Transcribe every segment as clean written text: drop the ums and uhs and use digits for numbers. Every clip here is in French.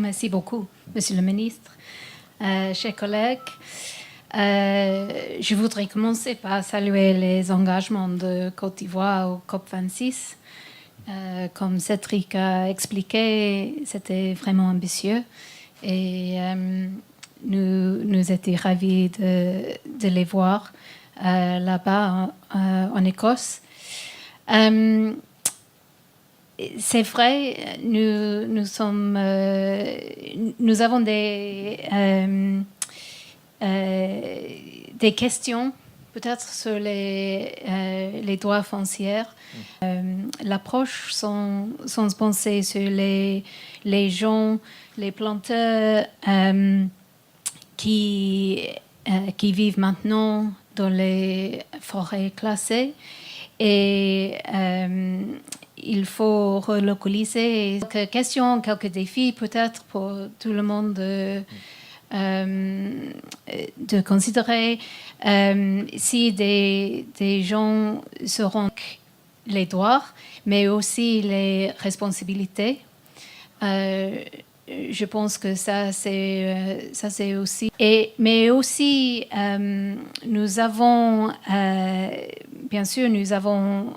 Merci beaucoup, Monsieur le Ministre. Chers collègues, je voudrais commencer par saluer les engagements de Côte d'Ivoire au COP26. Comme Cédric a expliqué, c'était vraiment ambitieux et nous étions ravis de les voir là-bas en Écosse. C'est vrai, nous avons des questions peut-être sur les droits fonciers. L'approche sans penser sur les gens, les planteurs qui vivent maintenant dans les forêts classées. Et il faut relocaliser. Quelques questions, quelques défis peut-être pour tout le monde de considérer si des gens seront les droits, mais aussi les responsabilités. Je pense que ça c'est aussi. Mais aussi, nous avons, bien sûr, nous avons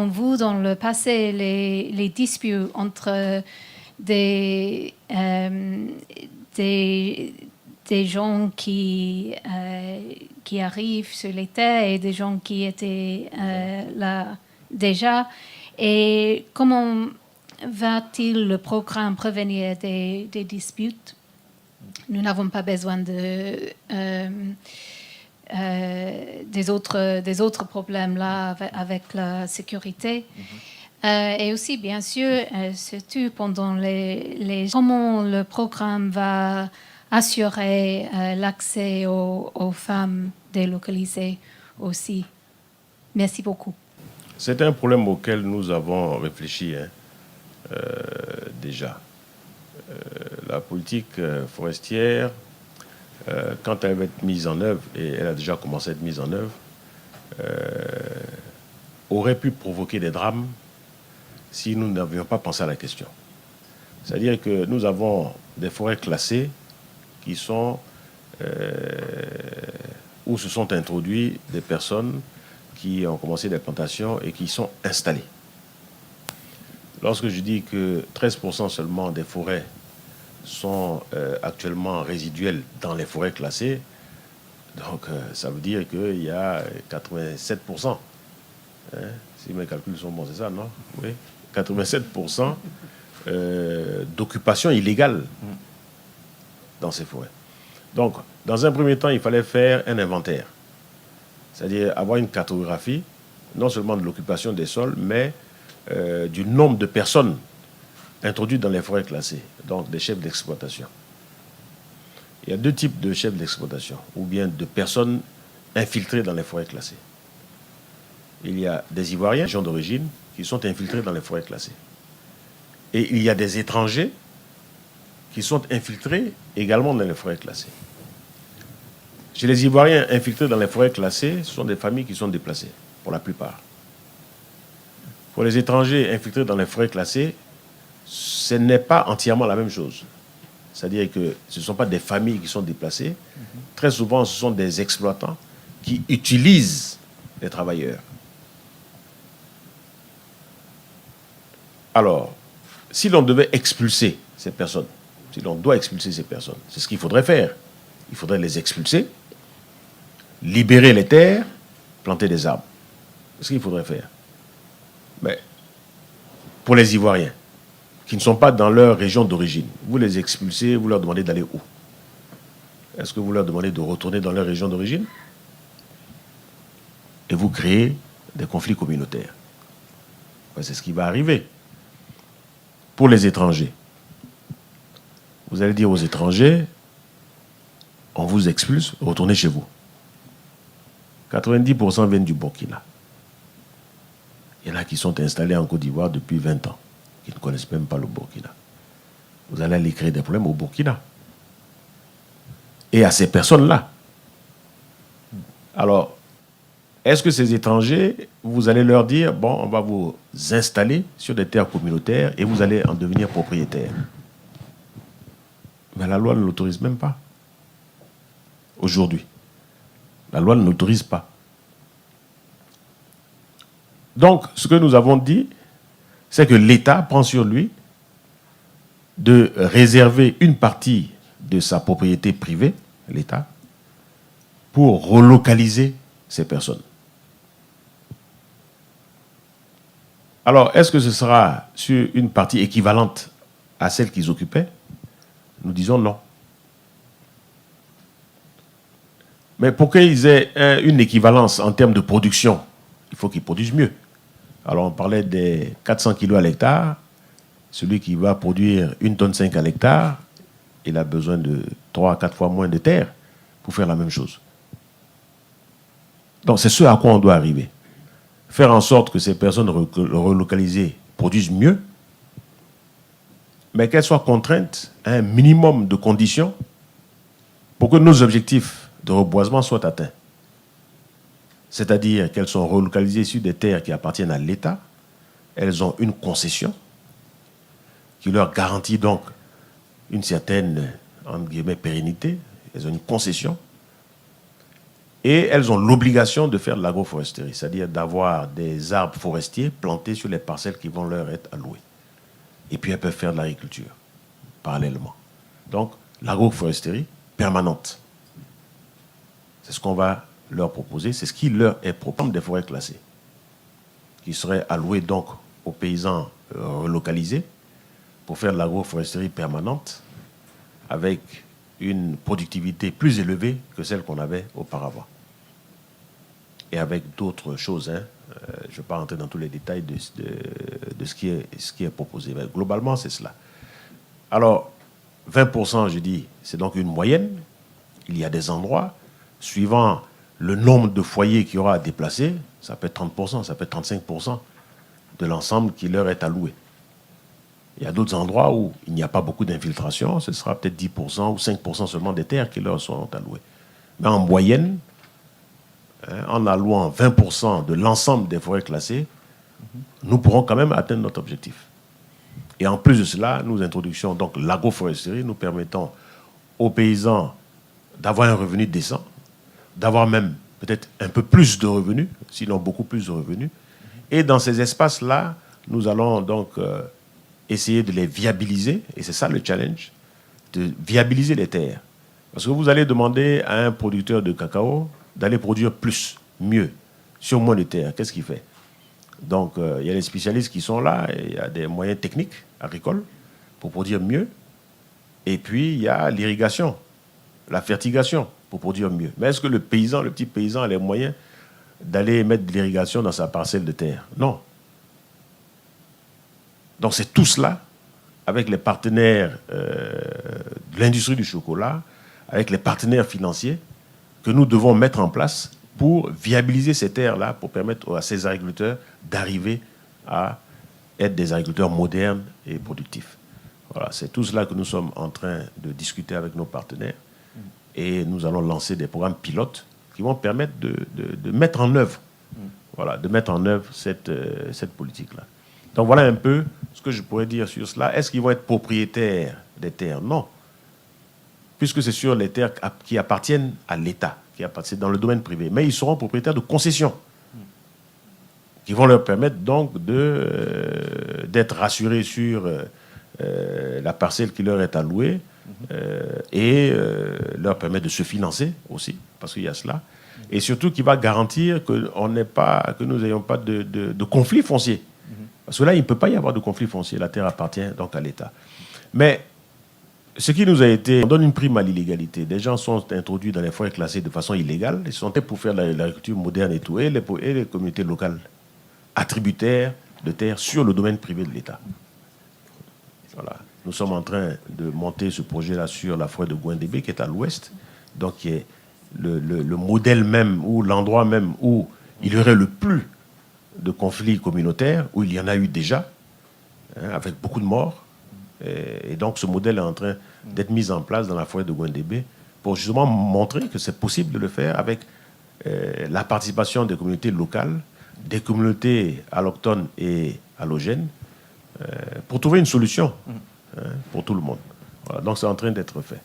vu dans le passé les disputes entre des gens qui arrivent sur les terres et des gens qui étaient là déjà. Et comment va-t-il le programme prévenir des disputes? Nous n'avons pas besoin des autres problèmes là avec la sécurité. Et aussi, bien sûr, surtout pendant comment le programme va assurer l'accès aux femmes délocalisées aussi. Merci beaucoup. C'est un problème auquel nous avons réfléchi déjà. La politique forestière, quand elle va être mise en œuvre, et elle a déjà commencé à être mise en œuvre, aurait pu provoquer des drames si nous n'avions pas pensé à la question. C'est-à-dire que nous avons des forêts classées qui sont où se sont introduits des personnes qui ont commencé des plantations et qui sont installées. Lorsque je dis que 13% seulement des forêts sont actuellement résiduelles dans les forêts classées, donc ça veut dire qu'il y a 87%. Si mes calculs sont bons, c'est ça, non? Oui. 87% d'occupation illégale dans ces forêts. Donc, dans un premier temps, il fallait faire un inventaire. C'est-à-dire avoir une cartographie, non seulement de l'occupation des sols, mais du nombre de personnes introduites dans les forêts classées, donc des chefs d'exploitation. Il y a deux types de chefs d'exploitation, ou bien de personnes infiltrées dans les forêts classées. Il y a des Ivoiriens, gens d'origine, qui sont infiltrés dans les forêts classées. Et il y a des étrangers qui sont infiltrés également dans les forêts classées. Chez les Ivoiriens infiltrés dans les forêts classées, ce sont des familles qui sont déplacées, pour la plupart. Pour les étrangers infiltrés dans les forêts classées, ce n'est pas entièrement la même chose. C'est-à-dire que ce ne sont pas des familles qui sont déplacées. Très souvent, ce sont des exploitants qui utilisent les travailleurs. Alors, si l'on devait expulser ces personnes, si l'on doit expulser ces personnes, c'est ce qu'il faudrait faire. Il faudrait les expulser, libérer les terres, planter des arbres. C'est ce qu'il faudrait faire. Mais pour les Ivoiriens, qui ne sont pas dans leur région d'origine, vous les expulsez, vous leur demandez d'aller où? Est-ce que vous leur demandez de retourner dans leur région d'origine? Et vous créez des conflits communautaires. C'est ce qui va arriver. Pour les étrangers, vous allez dire aux étrangers, on vous expulse, retournez chez vous. 90% viennent du Burkina. Il y en a qui sont installés en Côte d'Ivoire depuis 20 ans, qui ne connaissent même pas le Burkina. Vous allez aller créer des problèmes au Burkina. Et à ces personnes-là. Alors, est-ce que ces étrangers, vous allez leur dire, bon, on va vous installer sur des terres communautaires et vous allez en devenir propriétaire? Mais la loi ne l'autorise même pas. Aujourd'hui. La loi ne l'autorise pas. Donc, ce que nous avons dit, c'est que l'État prend sur lui de réserver une partie de sa propriété privée, l'État, pour relocaliser ces personnes. Alors, est-ce que ce sera sur une partie équivalente à celle qu'ils occupaient? Nous disons non. Mais pour qu'ils aient une équivalence en termes de production, il faut qu'ils produisent mieux. Alors, on parlait des 400 kilos à l'hectare. Celui qui va produire 1,5 tonne à l'hectare, il a besoin de 3 à 4 fois moins de terre pour faire la même chose. Donc, c'est ce à quoi on doit arriver. Faire en sorte que ces personnes relocalisées produisent mieux, mais qu'elles soient contraintes à un minimum de conditions pour que nos objectifs de reboisement soient atteints. C'est-à-dire qu'elles sont relocalisées sur des terres qui appartiennent à l'État, elles ont une concession qui leur garantit donc une certaine, entre guillemets, pérennité, elles ont une concession, et elles ont l'obligation de faire de l'agroforesterie, c'est-à-dire d'avoir des arbres forestiers plantés sur les parcelles qui vont leur être allouées. Et puis elles peuvent faire de l'agriculture, parallèlement. Donc, l'agroforesterie permanente. C'est ce qu'on va leur proposer, c'est ce qui leur est proposé des forêts classées, qui seraient allouées donc aux paysans relocalisés pour faire de l'agroforesterie permanente avec une productivité plus élevée que celle qu'on avait auparavant. Et avec d'autres choses, hein. Je ne vais pas rentrer dans tous les détails de ce qui est proposé. Mais globalement, c'est cela. Alors, 20%, je dis, c'est donc une moyenne. Il y a des endroits, suivant le nombre de foyers qu'il y aura à déplacer, ça peut être 30%, ça peut être 35% de l'ensemble qui leur est alloué. Il y a d'autres endroits où il n'y a pas beaucoup d'infiltration, ce sera peut-être 10% ou 5% seulement des terres qui leur seront allouées. Mais en moyenne, en allouant 20% de l'ensemble des forêts classées, nous pourrons quand même atteindre notre objectif. Et en plus de cela, nous introduisons donc l'agroforesterie, nous permettant aux paysans d'avoir un revenu décent, d'avoir même peut-être un peu plus de revenus, sinon beaucoup plus de revenus. Et dans ces espaces-là, nous allons donc essayer de les viabiliser, et c'est ça le challenge, de viabiliser les terres. Parce que vous allez demander à un producteur de cacao d'aller produire plus, mieux, sur moins de terre. Qu'est-ce qu'il fait? Donc, il y a les spécialistes qui sont là, et il y a des moyens techniques agricoles pour produire mieux. Et puis, il y a l'irrigation, la fertigation pour produire mieux. Mais est-ce que le paysan, le petit paysan, a les moyens d'aller mettre de l'irrigation dans sa parcelle de terre? Non. Donc, c'est tout cela, avec les partenaires de l'industrie du chocolat, avec les partenaires financiers, que nous devons mettre en place pour viabiliser ces terres-là, pour permettre à ces agriculteurs d'arriver à être des agriculteurs modernes et productifs. Voilà, c'est tout cela que nous sommes en train de discuter avec nos partenaires. Et nous allons lancer des programmes pilotes qui vont permettre de mettre en œuvre, voilà, de mettre en œuvre cette politique-là. Donc voilà un peu ce que je pourrais dire sur cela. Est-ce qu'ils vont être propriétaires des terres? Non. Puisque c'est sur les terres qui appartiennent à l'État, c'est dans le domaine privé. Mais ils seront propriétaires de concessions qui vont leur permettre donc d'être rassurés sur la parcelle qui leur est allouée et leur permettre de se financer aussi, parce qu'il y a cela. Et surtout qui va garantir que nous n'ayons pas de conflit foncier. Parce que là, il ne peut pas y avoir de conflit foncier. La terre appartient donc à l'État. Mais ce qui nous a été... On donne une prime à l'illégalité. Des gens sont introduits dans les forêts classées de façon illégale. Ils sont pour faire l'agriculture moderne et tout. Et les communautés locales attributaires de terres sur le domaine privé de l'État. Voilà. Nous sommes en train de monter ce projet-là sur la forêt de Gouindébé, qui est à l'ouest. Donc, qui est le modèle même, ou l'endroit même où il y aurait le plus de conflits communautaires, où il y en a eu déjà, avec beaucoup de morts. Et donc, ce modèle est en train d'être mis en place dans la forêt de Gouindébé pour justement montrer que c'est possible de le faire avec la participation des communautés locales, des communautés allochtones et allogènes, pour trouver une solution pour tout le monde. Voilà, donc c'est en train d'être fait.